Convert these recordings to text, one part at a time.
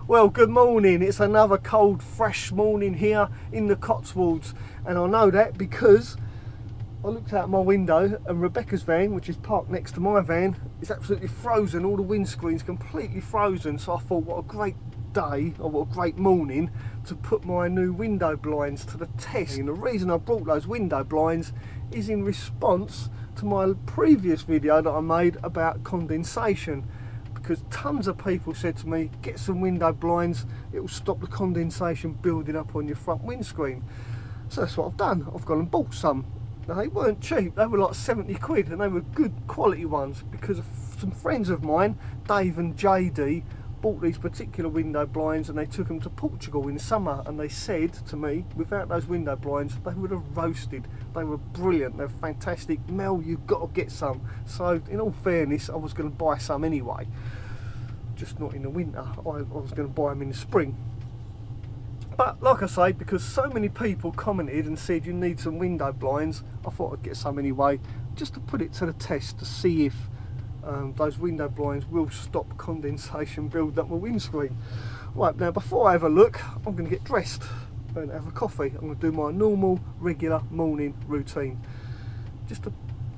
Well, good morning. It's another cold, fresh morning here in the Cotswolds, and I know that because I looked out my window and Rebecca's van, which is parked next to my van, is absolutely frozen. All the windscreen's completely frozen. So I thought, what a great day, or what a great morning to put my new window blinds to the test. And the reason I brought those window blinds is in response to my previous video that I made about condensation. Because tons of people said to me, get some window blinds, it will stop the condensation building up on your front windscreen. So that's what I've done. I've gone and bought some. Now, they weren't cheap, they were like 70 quid, and they were good quality ones because some friends of mine, Dave and JD, bought these particular window blinds and they took them to Portugal in summer, and they said to me, without those window blinds they would have roasted. They were brilliant, they're fantastic. Mel, you've got to get some. So in all fairness, I was going to buy some anyway, just not in the winter. I was going to buy them in the spring. But like I say, because so many people commented and said you need some window blinds, I thought I'd get some anyway, just to put it to the test to see if those window blinds will stop condensation build up my windscreen. Right, now before I have a look, I'm going to get dressed and have a coffee. I'm going to do my normal, regular morning routine, just to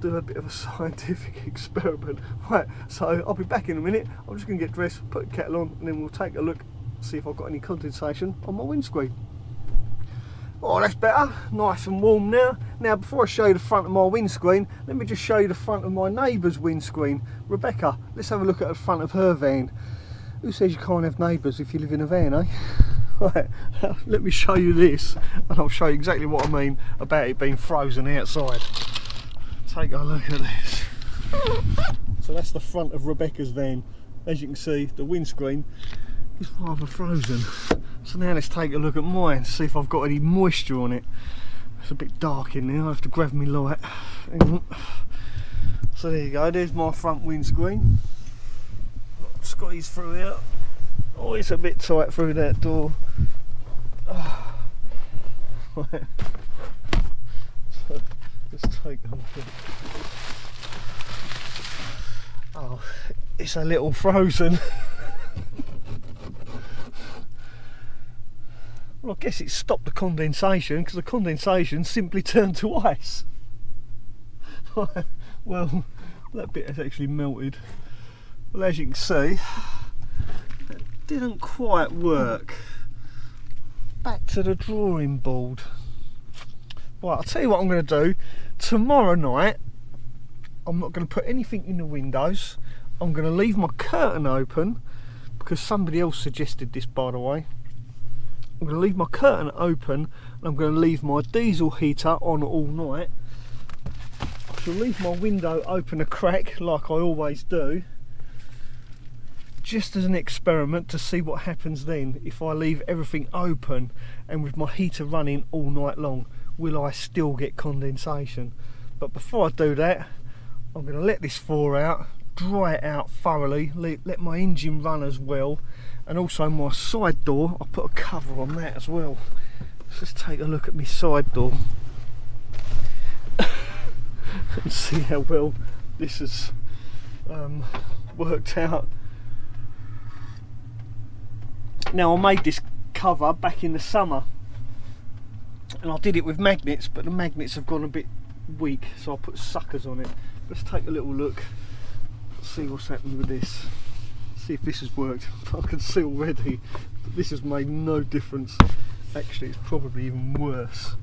do a bit of a scientific experiment. Right, so I'll be back in a minute. I'm just going to get dressed, put the kettle on, and then we'll take a look, see if I've got any condensation on my windscreen. Oh, that's better, nice and warm now. Now before I show you the front of my windscreen, let me just show you the front of my neighbour's windscreen. Rebecca, let's have a look at the front of her van. Who says you can't have neighbours if you live in a van, eh? Right, let me show you this, and I'll show you exactly what I mean about it being frozen outside. Take a look at this. So that's the front of Rebecca's van. As you can see, the windscreen is rather frozen. So now let's take a look at mine, see if I've got any moisture on it. It's a bit dark in there, I have to grab my light. So there you go, there's my front windscreen. Squeeze through here. Oh, it's a bit tight through that door. Right. So let's take a look at it. Oh, it's a little frozen. Well, I guess it stopped the condensation because the condensation simply turned to ice. Well, that bit has actually melted. Well, as you can see, that didn't quite work. Back to the drawing board. Right, I'll tell you what I'm going to do. Tomorrow night, I'm not going to put anything in the windows. I'm going to leave my curtain open because somebody else suggested this, by the way. I'm going to leave my curtain open and I'm going to leave my diesel heater on all night. I shall leave my window open a crack like I always do, just as an experiment to see what happens then. If I leave everything open and with my heater running all night long, will I still get condensation? But before I do that, I'm going to let this thaw out, dry it out thoroughly, let my engine run as well. And also my side door, I'll put a cover on that as well. Let's just take a look at my side door and see how well this has worked out. Now, I made this cover back in the summer and I did it with magnets, but the magnets have gone a bit weak, so I put suckers on it. Let's take a little look, see what's happened with this. See if this has worked. I can see already that this has made no difference. Actually, it's probably even worse.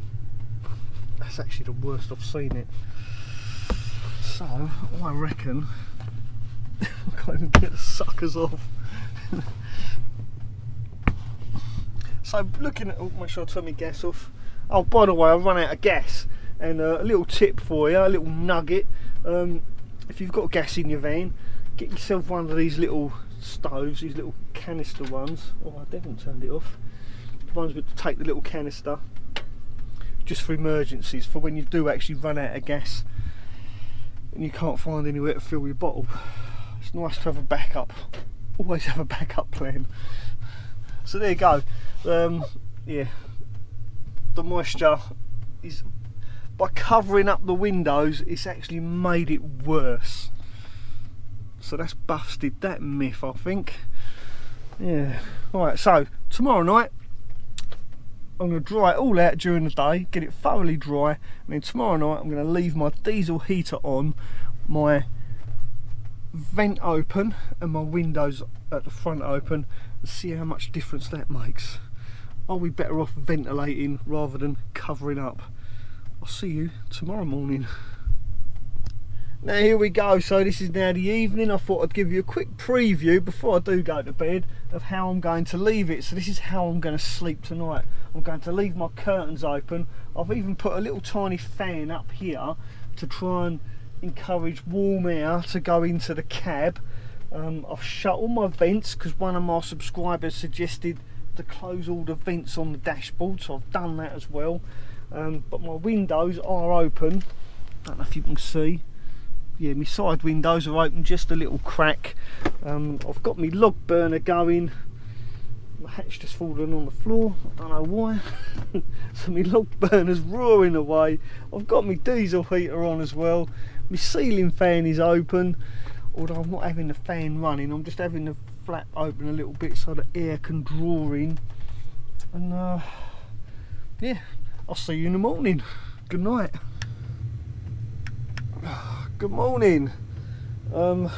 That's actually the worst I've seen it. So I reckon I can't even get the suckers off. So looking at, oh, make sure I turn my gas off. Oh, by the way, I've run out of gas. And a little tip for you, a little nugget. If you've got gas in your van, get yourself one of these little stoves, these little canister ones. Oh, I haven't turned it off. The ones with take the little canister, just for emergencies, for when you do actually run out of gas and you can't find anywhere to fill your bottle. It's nice to have a backup. Always have a backup plan. So there you go. Yeah, the moisture is, by covering up the windows, it's actually made it worse. So that's busted that myth, I think. Yeah. Right, so tomorrow night I'm going to dry it all out during the day, get it thoroughly dry, and then tomorrow night I'm going to leave my diesel heater on, my vent open and my windows at the front open, and see how much difference that makes. Are we better off ventilating rather than covering up? I'll see you tomorrow morning. Now here we go, so this is now the evening. I thought I'd give you a quick preview before I do go to bed of how I'm going to leave it. So this is how I'm going to sleep tonight. I'm going to leave my curtains open. I've even put a little tiny fan up here to try and encourage warm air to go into the cab. I've shut all my vents because one of my subscribers suggested to close all the vents on the dashboard, so I've done that as well. But my windows are open. I don't know if you can see. Yeah, my side windows are open, just a little crack. I've got my log burner going. My hatch just fallen on the floor, I don't know why. So my log burner's roaring away. I've got my diesel heater on as well. My ceiling fan is open, although I'm not having the fan running, I'm just having the flap open a little bit so the air can draw in. And yeah, I'll see you in the morning. Good night. Good morning. Well,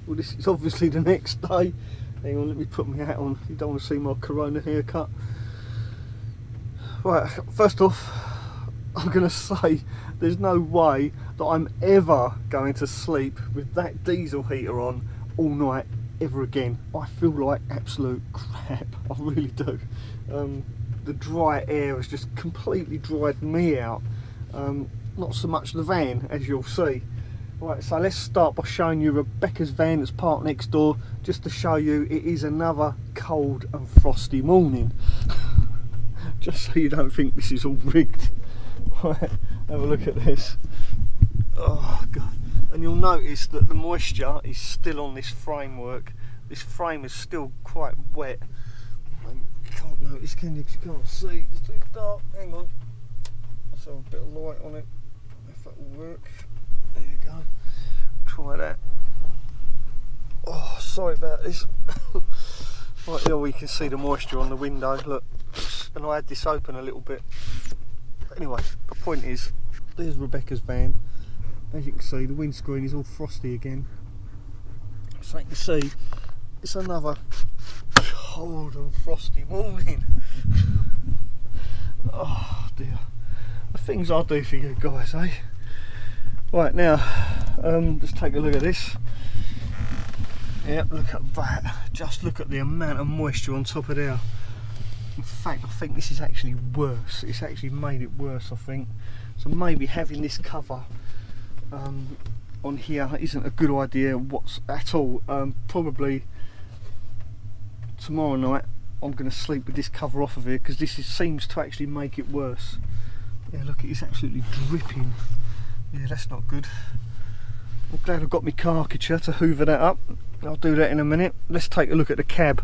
this is obviously the next day. Hang on, let me put my hat on. You don't want to see my Corona haircut. Right, first off, I'm going to say there's no way that I'm ever going to sleep with that diesel heater on all night ever again. I feel like absolute crap, I really do. The dry air has just completely dried me out. Not so much the van, as you'll see. Right, so let's start by showing you Rebecca's van that's parked next door, just to show you it is another cold and frosty morning. Just so you don't think this is all rigged. Right, have a look at this. Oh God. And you'll notice that the moisture is still on this framework. This frame is still quite wet. You can't notice, can you? 'Cause you can't see, it's too dark. Hang on. Let's have a bit of light on it, if that will work. There you go. Try that. Oh, sorry about this. Right here we can see the moisture on the window, look. And I had this open a little bit. But anyway, the point is, there's Rebecca's van. As you can see, the windscreen is all frosty again. So you can see, it's another cold and frosty morning. Oh dear. The things I do for you guys, eh? Right, now, let's take a look at this. Yep, look at that. Just look at the amount of moisture on top of there. In fact, I think this is actually worse. It's actually made it worse, I think. So maybe having this cover on here isn't a good idea at all. Probably tomorrow night I'm going to sleep with this cover off of here, because this seems to actually make it worse. Yeah, look, it's absolutely dripping. Yeah, that's not good. I'm glad I've got my caricature to hoover that up. I'll do that in a minute. Let's take a look at the cab.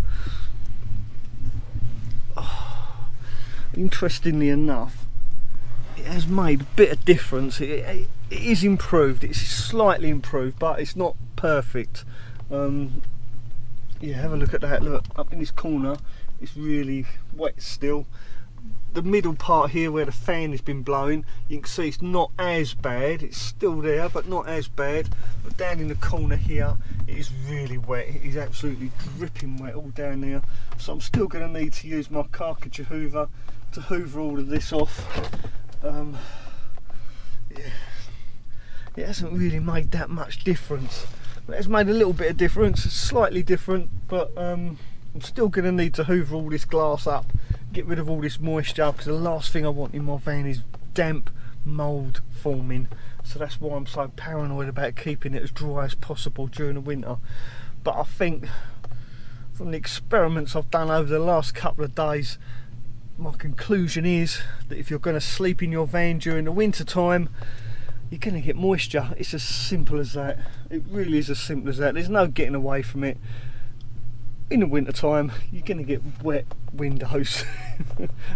Oh, interestingly enough, it has made a bit of difference. It is improved, it's slightly improved, but it's not perfect. Yeah, have a look at that. Look, up in this corner, it's really wet still. The middle part here where the fan has been blowing, you can see it's not as bad. It's still there, but not as bad. But down in the corner here, it is really wet. It is absolutely dripping wet all down there. So I'm still going to need to use my caricature hoover to hoover all of this off. Yeah, it hasn't really made that much difference. It has made a little bit of difference, slightly different, but I'm still going to need to hoover all this glass up, get rid of all this moisture, because the last thing I want in my van is damp mould forming. So that's why I'm so paranoid about keeping it as dry as possible during the winter. But I think from the experiments I've done over the last couple of days, my conclusion is that if you're going to sleep in your van during the winter time, you're going to get moisture. It's as simple as that. It really is as simple as that. There's no getting away from it. In the winter time, you're going to get wet windows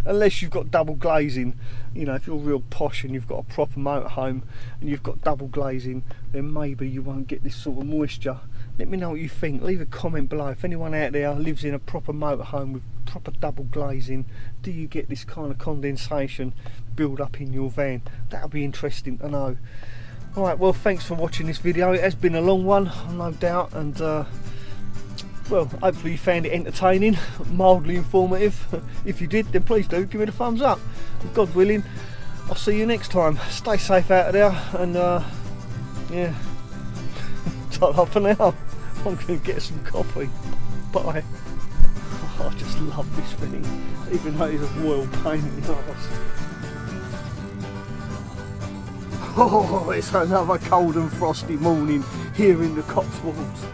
unless you've got double glazing. You know, if you're real posh and you've got a proper motorhome and you've got double glazing, then maybe you won't get this sort of moisture. Let me know what you think. Leave a comment below. If anyone out there lives in a proper motorhome with proper double glazing, do you get this kind of condensation build up in your van? That'll be interesting to know. Alright, well, thanks for watching this video. It has been a long one, no doubt, and well, hopefully you found it entertaining, mildly informative. If you did, then please do give it a thumbs up. And God willing, I'll see you next time. Stay safe out there, and yeah, ta-ra for now. I'm going to get some coffee. Bye. Oh, I just love this thing, even though it's a royal pain in the arse. Oh, it's another cold and frosty morning here in the Cotswolds.